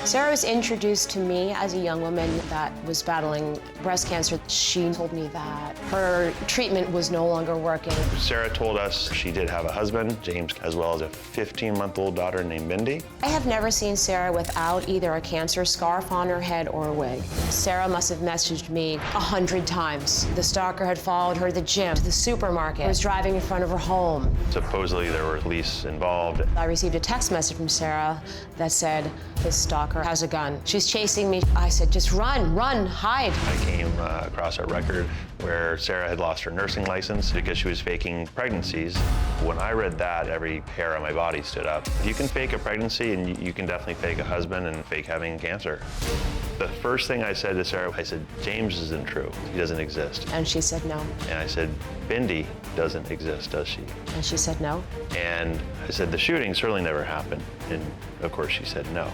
Sarah was introduced to me as a young woman that was battling breast cancer. She told me that her treatment was no longer working. Sarah told us she did have a husband, James, as well as a 15-month-old daughter named Mindy. I have never seen Sarah without either a cancer scarf on her head or a wig. Sarah must have messaged me 100 times. The stalker had followed her to the gym, to the supermarket, was driving in front of her home. Supposedly there were police involved. I received a text message from Sarah that said, "This stalker has a gun. She's chasing me." I said, "Just run, run, hide." I came across a record where Sarah had lost her nursing license because she was faking pregnancies. When I read that, every hair on my body stood up. You can fake a pregnancy, and you can definitely fake a husband and fake having cancer. The first thing I said to Sarah, I said, "James isn't true. He doesn't exist." And she said no. And I said, "Mindy doesn't exist, does she?" And she said no. And I said, "The shooting certainly never happened." And of course she said no.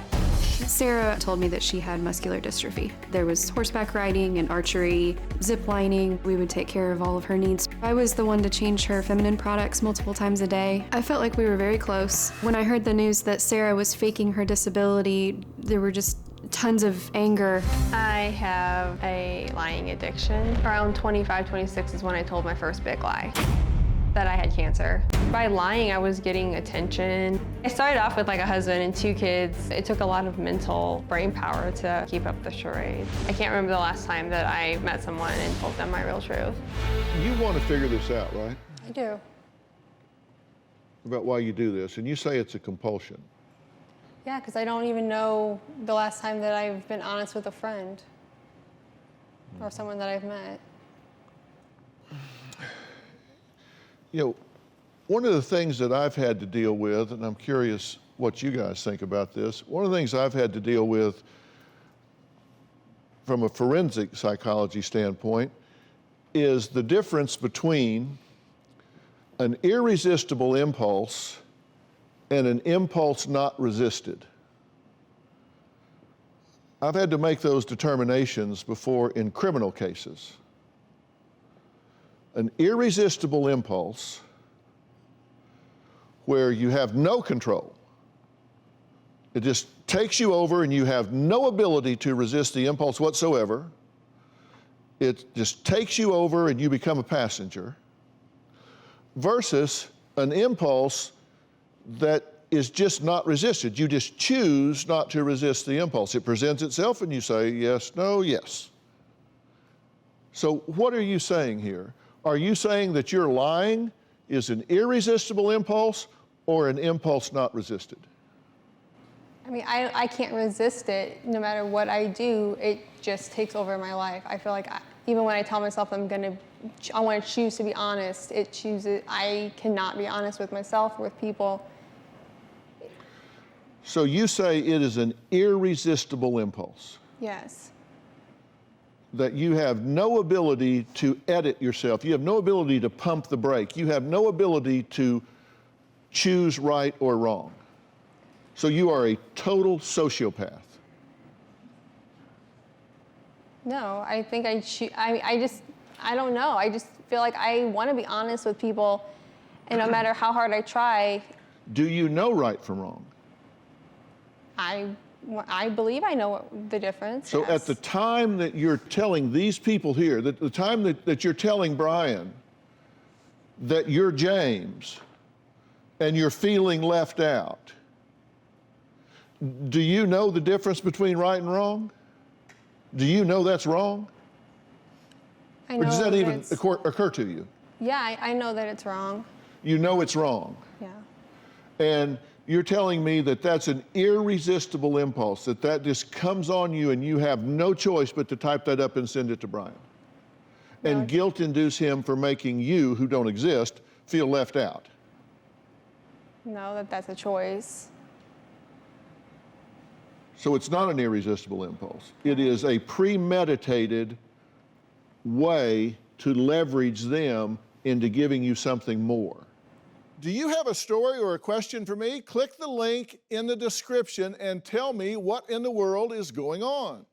Sarah told me that she had muscular dystrophy. There was horseback riding and archery, zip lining. We would take care of all of her needs. I was the one to change her feminine products multiple times a day. I felt like we were very close. When I heard the news that Sarah was faking her disability, there were just tons of anger. I have a lying addiction. Around 25, 26 is when I told my first big lie, that I had cancer. By lying, I was getting attention. I started off with like a husband and 2 kids. It took a lot of mental brain power to keep up the charade. I can't remember the last time that I met someone and told them my real truth. You want to figure this out, right? I do. About why you do this, and you say it's a compulsion. Yeah, because I don't even know the last time that I've been honest with a friend or someone that I've met. You know, one of the things that I've had to deal with, and I'm curious what you guys think about this, one of the things I've had to deal with from a forensic psychology standpoint is the difference between an irresistible impulse and an impulse not resisted. I've had to make those determinations before in criminal cases. An irresistible impulse where you have no control. It just takes you over and you have no ability to resist the impulse whatsoever. It just takes you over and you become a passenger. Versus an impulse that is just not resisted. You just choose not to resist the impulse. It presents itself and you say yes, no, yes. So what are you saying here? Are you saying that your lying is an irresistible impulse or an impulse not resisted? I mean, I can't resist it. No matter what I do, it just takes over my life. I feel like even when I tell myself I want to choose to be honest, I cannot be honest with myself or with people. So you say it is an irresistible impulse? Yes. That you have no ability to edit yourself. You have no ability to pump the brake. You have no ability to choose right or wrong. So you are a total sociopath. No, I think I don't know. I just feel like I want to be honest with people, and no matter how hard I try. Do you know right from wrong? I believe I know the difference. So yes. at the time that you're telling these people here, the time that you're telling Brian that you're James and you're feeling left out, do you know the difference between right and wrong? Do you know that's wrong? I know. Or does that even occur to you? Yeah, I know that it's wrong. You know it's wrong. Yeah. And you're telling me that that's an irresistible impulse, that just comes on you and you have no choice but to type that up and send it to Brian. No. And guilt-induce him for making you, who don't exist, feel left out. No, that's a choice. So it's not an irresistible impulse. It is a premeditated way to leverage them into giving you something more. Do you have a story or a question for me? Click the link in the description and tell me what in the world is going on.